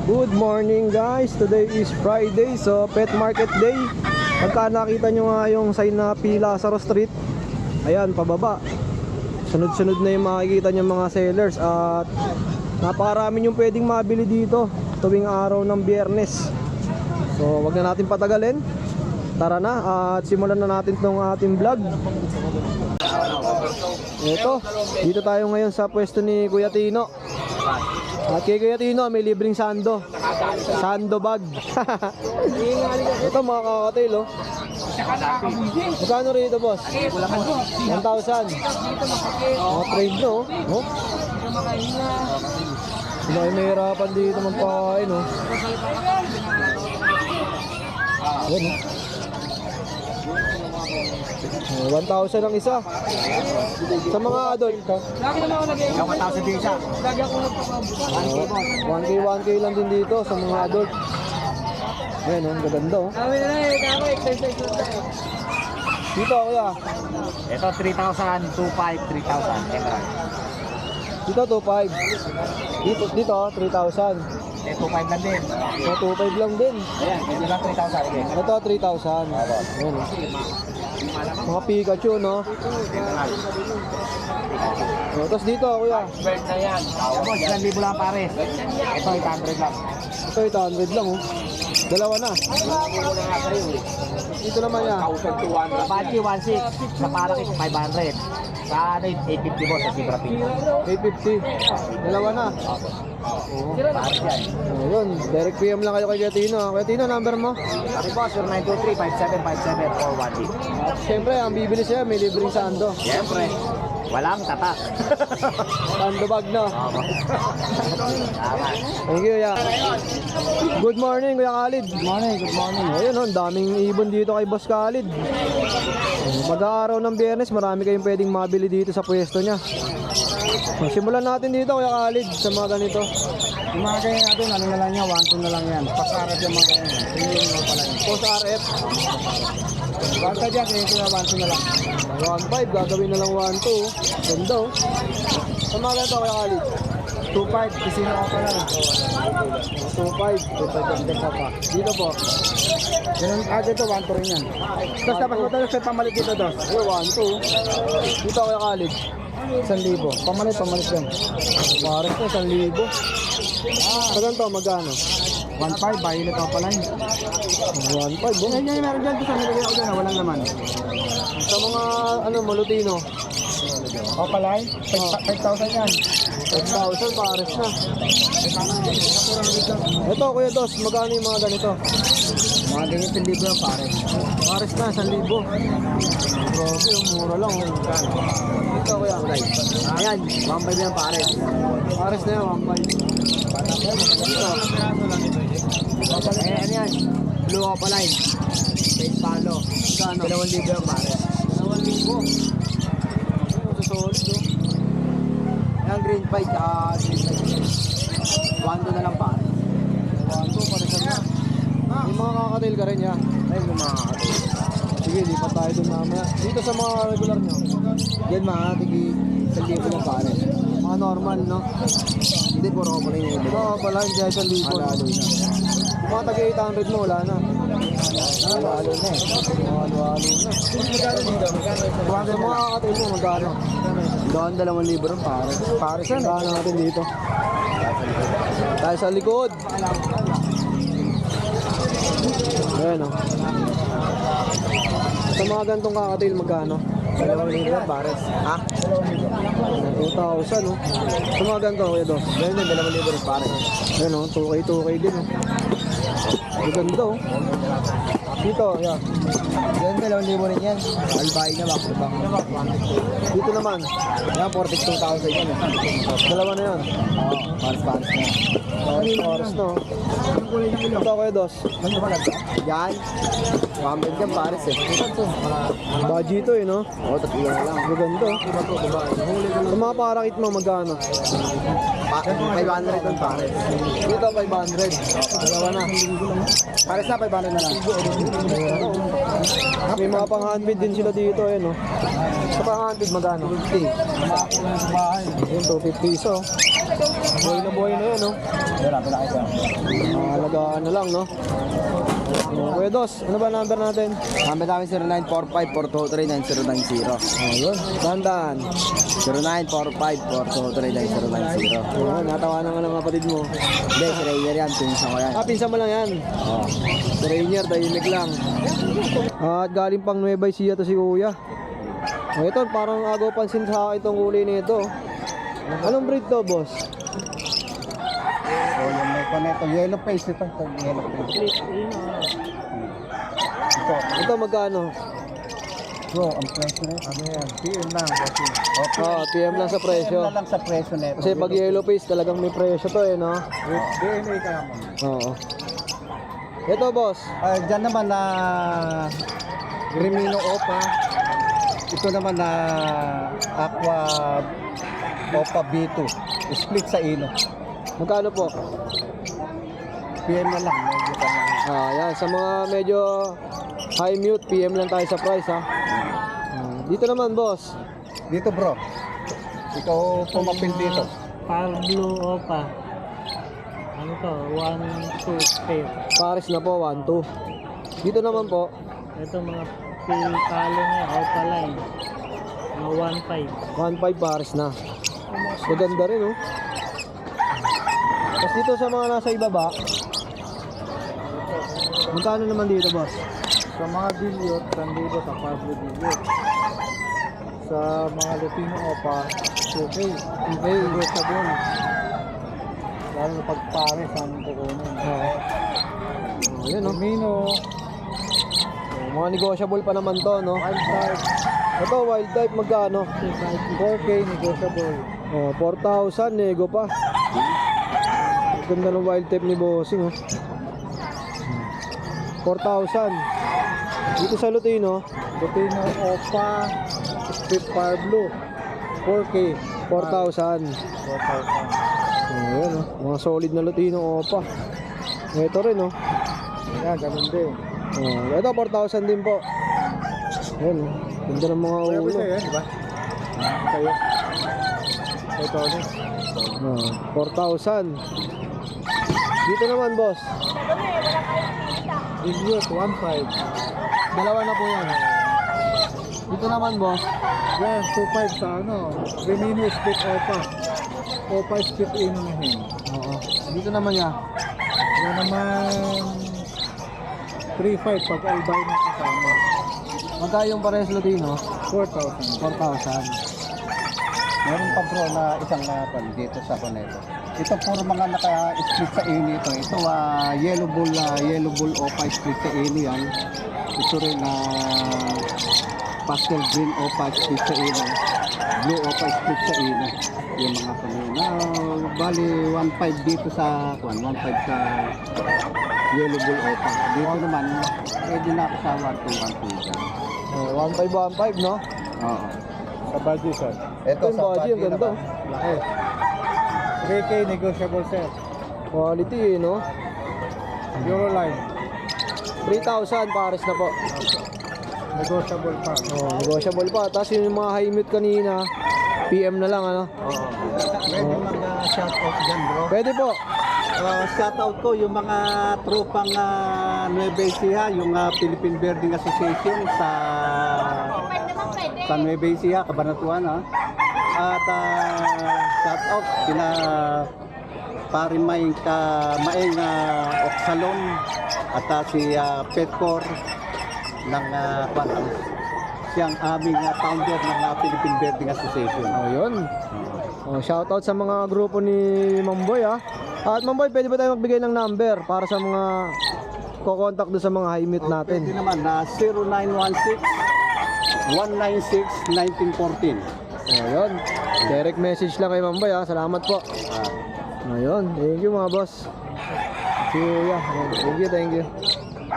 Good morning guys, today is Friday, so pet market day. Pagka nakita nyo nga yung sign na pila sa Street, ayan, pababa. Sunod-sunod na yung makikita nyo mga sellers. At napakarami yung pwedeng mabili dito tuwing araw ng Biyernes. So wag na natin patagalin. Tara na at simulan na natin tong ating vlog. Ito, dito tayo ngayon sa pwesto ni Kuya Tino. At kay Kuya Tino may libreng sando bag. Ito mga kakatail, oh. Magkano rito, boss? 1,000. Trade, no? Oh? Sila ay mahirapan dito magpakain, oh. Yan, oh. 1,000 ang isa. Sa mga adult, Lagi naman ako nag-iisip. 1,000 din siya. Lagi ako nagpapabot. 1K lang din dito sa mga adult. Ayan, ang gaganda, oh. Sabi na ako, exercise lang tayo. Dito, kuya. Ito 3,000, 2,500, 3,000. Emerald. Dito, 2,500. Dito, 3,000. Eh, 2,500 lang din. So, 2,500 lang din. Ayan, hindi lang 3,000. Okay. Ito, 3,000. Ayan, oh. Mga Pikachu, no? Oh, tapos dito, kuya. Bird na yan. Tapos, 1,000 lang pares. Ito, 800 lang. Ito, 800 lang, oh. Dalawa na. Dito naman yan. Apache, 1,600. Sa Parakit, 500. Sa ano, 850 boss sa Zebra Pink. 850. Dalawa na. Oo. Pares yan. Oh, yun. Direct PM lang kayo kay Kuya Tino. Kuya Tino, number mo? Sabi boss, 0923-5757-418. At syempre, ang bibili siya, may libreng sando. Siyempre, walang tatak. Sando bag na. Tama. Thank you, ya. Good morning, Kuya Khalid. Good morning, good morning. Ayun, oh, daming ibon dito kay Boss Khalid. Pag-aaraw ng Biyernes, marami kayong pwedeng mabili dito sa pwesto niya. So, simulan natin dito, Kuya Khalid, sa mga ganito. Yung mga ganyan natin, ano na lang yan, 1-2 na lang yan. Pasarap yung mga ganyan. Hindi yung mga pala yan. Post RF. Basta dyan, kaya ito na 1-2 na lang. 1.5, gagawin na lang 1.2. Ganda, oh. Sa mga ganito, Kuya Khalid. 2-5, kasi na ako pala. 2.5. 2-5, kasi pa pa. Dito po. Ganun, dito 1-2 rin yan. Tapos tapos mo tayo sa pamalit dito, dos. Ayun, 1.2. Dito, Kuya Khalid. 1,000. Pamalit yan. Pares na, 1,000. Sa ganito, magkano? 1-5, violet ako pala yun. 1.5, oh. Yan, meron dyan. Tapos nilagay ako dyan, walang naman. Sa mga, ano, malutino. Ako pala yun, 5,000 yan. 5,000, pares na. Ito, Kuya Dos, magkano yung mga ganito? Mga ganyan 1,000 yan, pare. Pares na, 1,000. Grabe, yung mura lang. Oh. Ito, Kuya. Ayan, 1,500 yan, pare. Pares na yan, 1.5. Ito. Eh, ano yan? Blue opaline. Face palo. Magkano? 2,000 yan, pare. 2,000. Ano, solid, oh. Ayan, green fight, Wando na lang, pare. 1.2, pares na. May mga kakatail ka rin, ya. Ayun, yung mga kapatid. Sige, lipat tayo dun mamaya. Dito sa mga regular nyo. Yan, mga tigi 1,000 yan, pare. Mga normal, no? Hindi, puro opaline yung iba. Oo, pala, hindi 1,000. Halo-halo na. Yung mga taga-800 mo, wala na. Halo-halo na eh. Halo-halo na. Sa mga kakatail mo, magkano? Doon, 2,000 rin, pare. Pares yan, baka natin dito. Tayo sa likod. Ayan, oh. Sa mga gantong kakatail, magkano? 2,000 yan, pares. Ha? 2,000, oh. Sa mga ganito, Kuya Dos. Ganyan din, 2,000 rin, pare. Ayan, oh. 2K din, oh. Ang ganda, oh. Dito, yeah. Yan, 2,000 rin yan. Albay na, back to back. Dito naman. Yan, 42,000 yan. Dalawa na yun. Oo, pares-pares na. Oras to. Ito, Kuya Dos. Ano ba nagka? Yan. 1,000 yan, pares eh. Baji ito, eh, no? Oo, 3 na lang. Ang ganda, oh. Sa mga parakit mo, magkano? 500 yan, pares. Dito, 500. Dalawa na. Pares na, 500 na lang. May mga pang-handmade din sila dito, eh, no? Sa pang-handmade, magkano? 50. Yun, 250 iso. Buhay na yan, no? Wala, pinakita. Alagaan na lang, no? Kuya Dos, ano ba number natin? Number namin 0945-423-9090. Ayun, dahan-dahan. 0945-423-9090. Ayun, natawanan ka ng kapatid mo. Hindi, si Rainier yan. Pinsan ko yan. Pinsan mo lang yan. Oo. Si Rainier, tahimik lang. At galing pang Nueva Ecija to si Kuya. Ito, parang agaw pansin sa akin itong kulay nito. Anong breed to, boss? So, yung may connector. Yellow face ito. Yellow face. Ito magkano? Bro, ang presyo na ano yan? PM lang. PM lang sa presyo. PM na lang sa presyo na ito. Kasi pag yellow face talagang may presyo to eh, no? With DNA ka naman. Oo. Ito, boss. Diyan naman na Remino Opa. Ito naman na Aqua Opa B2. Split sa ino. Magkano po? PM na lang. Medyo ka lang. Yan. Sa mga medyo high mute, PM lang tayo sa price, ha? Dito naman, boss. Dito bro. Ikaw pumapil dito. Pablo Opa. Ano to? 1, 2 pair. Paris na po, 1, 2. Dito naman po, Ito mga palo niya, Opa line. Mga 1.5. 1.5 Paris na. Maganda rin, oh. Tapos dito sa mga nasa ibaba, magkano naman dito, boss? Sa mga bilyot, nandito sa Pablo bilyot. Sa mga Lutino Opa, 2K. Okay. Negotiable. Lalo na pag pare sa aming kukunin. Ayan, oh. Mino, Mga negotiable pa naman to, no? wild type, Ito, wild type, magkano? 4K negotiable. 4,000, nego pa. Ganda ng wild type ni Bossing, oh. 4,000. Dito sa Lutino, Lutino Opa, Split Pablo, 4K. 4,000. 4,000. Ayan, oh. Mga solid na Lutino Opa. Ito rin, oh. Yan, ganun din. Ito, 4,000 din po. Ayan, oh. Ganda ng mga Kaya ulo. ba yan, di ba? Kayo. Ito ulit. 4,000. Dito naman, boss. Bilyot, 1.5. Dalawa na po yan. Dito naman, boss. Yan, 2.5 sa ano. Remino Split Opa. Opa Split Inunahin. Oo. Dito naman yan. Yan naman 3.5 pag albino kasama. Magkano yung pares Lutino? 4,000. 4,000. Meron pa bro na isang pan dito sa Coneto. Ito puro mga naka-split sa ini ito. Ito yellow bull opa split sa ini yan. Ito rin na pastel green opa split sa ini. Blue opa split sa ini. Yung mga kanina. Bali 1.5 dito sa 1.5 sa yellow bull opa. Dito naman pwede na ako sa 1.2 dyan. 1,515, no? Oo. Sa budget, sir. Ito Yung body, ang ganda. Laki. 3K negotiable, sir. Quality, eh, no? Euroline. 3,000 pares na po. Negotiable pa. Negotiable pa. Tapos yung mga high mute kanina, PM na lang, ano? Pwede mag-shoutout dyan bro. Pwede po. Shoutout ko yung mga tropang Nueva Ecija, yung Philippine Birding Association sa Nueva Ecija, Cabanatuan. At shoutout kina Parimay Maeng Oxalon at si Petcor ng siyang aming founder ng Philippine Birding Association. Ayun. Shoutout sa mga grupo ni Mamboy, ha? At Mamboy, pwede ba tayo magbigay ng number para sa mga kukontak doon sa mga high mute natin? Pwede naman na 0916-196-1914. Ayun. Direct message lang kay Mamboy, ha? Salamat po. Ayun. Thank you, mga boss. See you, yeah. Thank you, thank you.